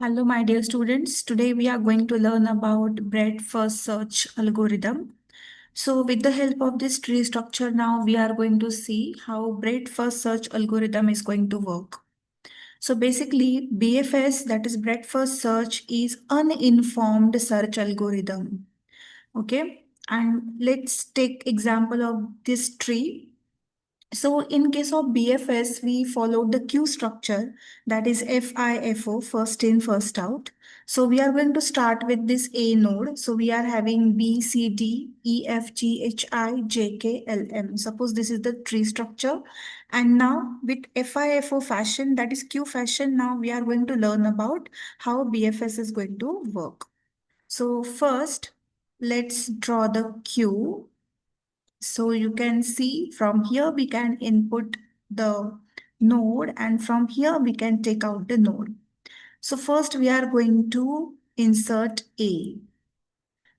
Hello, my dear students. Today we are going to learn about breadth first search algorithm. So with the help of this tree structure, now we are going to see how breadth first search algorithm is going to work. So basically, BFS, that is breadth first search, is uninformed search algorithm. Okay, and let's take example of this tree. So in case of BFS, we followed the queue structure, that is FIFO, first in, first out. So we are going to start with this A node. So we are having B, C, D, E, F, G, H, I, J, K, L, M. Suppose this is the tree structure. And now with FIFO fashion, that is queue fashion, now we are going to learn about how BFS is going to work. So first, let's draw the queue. So you can see from here we can input the node and from here we can take out the node. So first we are going to insert A.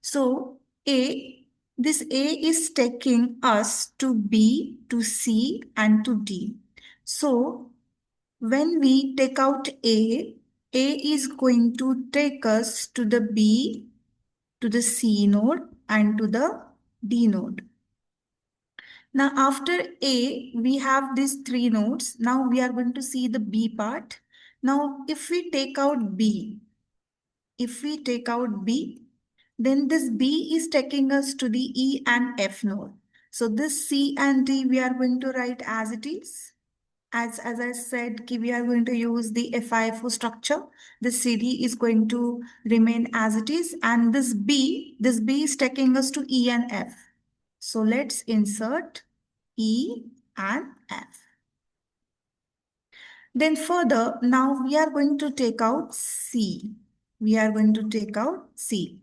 So this A is taking us to B, to C and to D. So when we take out A is going to take us to the B, to the C node and to the D node. Now, after A, we have these three nodes. Now, we are going to see the B part. Now, if we take out B, then this B is taking us to the E and F node. So, this C and D, we are going to write as it is. As I said, we are going to use the FIFO structure. The CD is going to remain as it is. And this B is taking us to E and F. So, let's insert E and F. Then further, now we are going to take out C. We are going to take out C.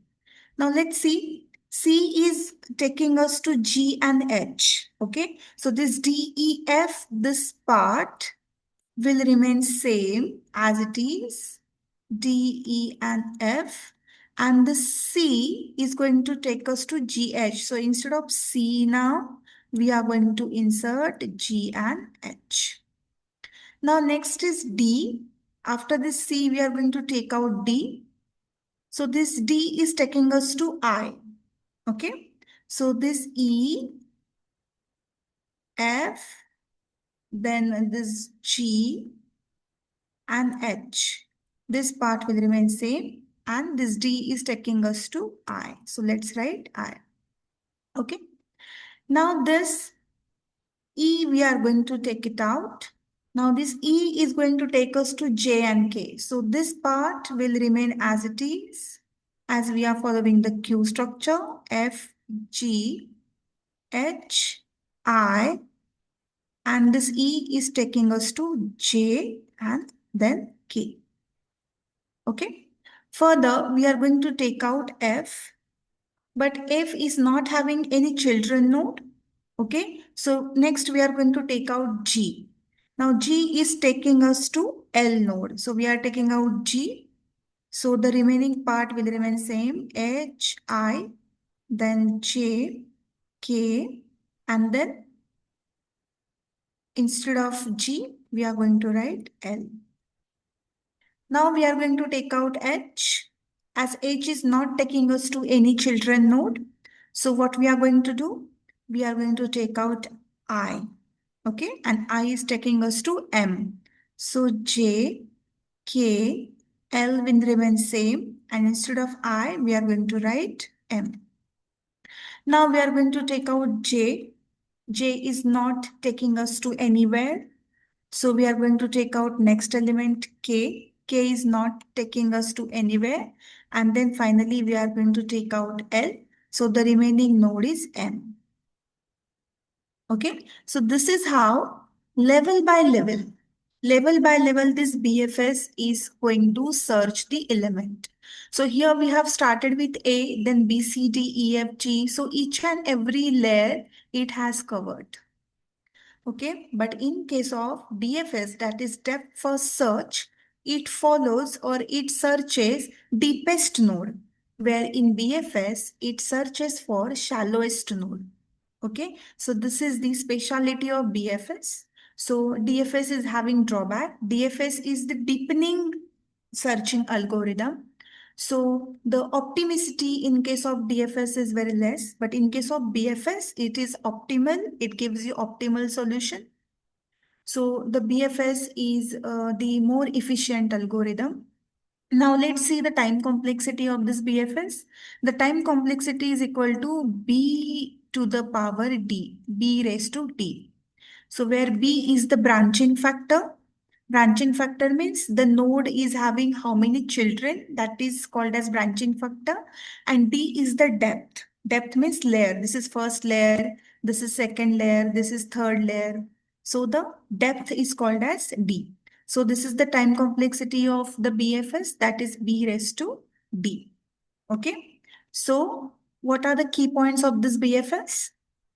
Now let's see. C is taking us to G and H. Okay. So this D, E, F, this part will remain same as it is. D, E, and F. And the C is going to take us to G, H. So instead of C now, we are going to insert G and H. Now next is D. After this C, we are going to take out D. So this D is taking us to I. Okay. So this E, F, then this G and H. This part will remain same and this D is taking us to I. So let's write I. Okay. Now this E, we are going to take it out. Now this E is going to take us to J and K. So this part will remain as it is as we are following the queue structure F, G, H, I, and this E is taking us to J and then K. Okay. Further, we are going to take out F, but F is not having any children node. Okay. So next we are going to take out G. Now G is taking us to L node. So we are taking out G. So the remaining part will remain same. H, I, then J, K, and then instead of G, we are going to write L. Now we are going to take out H as H is not taking us to any children node. So what we are going to do? We are going to take out I. Okay. And I is taking us to M. So J, K, L will remain same. And instead of I, we are going to write M. Now we are going to take out J. J is not taking us to anywhere. So we are going to take out next element K. K is not taking us to anywhere. And then finally we are going to take out L. So the remaining node is M. Okay. So this is how level by level, this BFS is going to search the element. So here we have started with A, then B, C, D, E, F, G. So each and every layer it has covered. Okay, but in case of BFS, that is depth first search, it follows or it searches deepest node, where in BFS, it searches for shallowest node. Okay, so this is the speciality of BFS. So DFS is having drawback. DFS is the deepening searching algorithm. So the optimicity in case of DFS is very less, but in case of BFS, it is optimal. It gives you optimal solution. So the BFS is the more efficient algorithm. Now let's see the time complexity of this BFS. The time complexity is equal to B to the power D, B raised to D. So where B is the branching factor. Branching factor means the node is having how many children, that is called as branching factor. And D is the depth. Depth means layer. This is first layer, this is second layer, this is third layer. So the depth is called as D. So this is the time complexity of the BFS, that is B raised to D. Okay. So what are the key points of this BFS?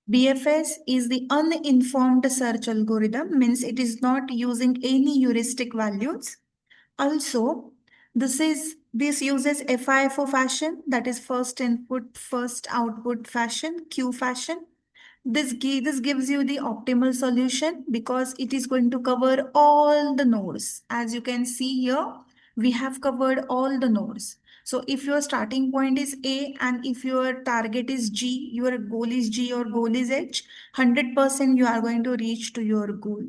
BFS is the uninformed search algorithm, means it is not using any heuristic values. Also, this uses FIFO fashion, that is first input, first output fashion, Q fashion. This gives you the optimal solution because it is going to cover all the nodes. As you can see here, we have covered all the nodes. So if your starting point is A and if your target is G, your goal is G or goal is H, 100% you are going to reach to your goal.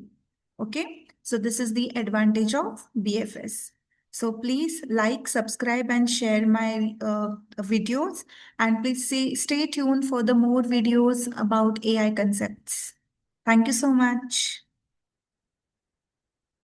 Okay, so this is the advantage of BFS. So please like, subscribe, and share my videos. And please stay tuned for the more videos about AI concepts. Thank you so much.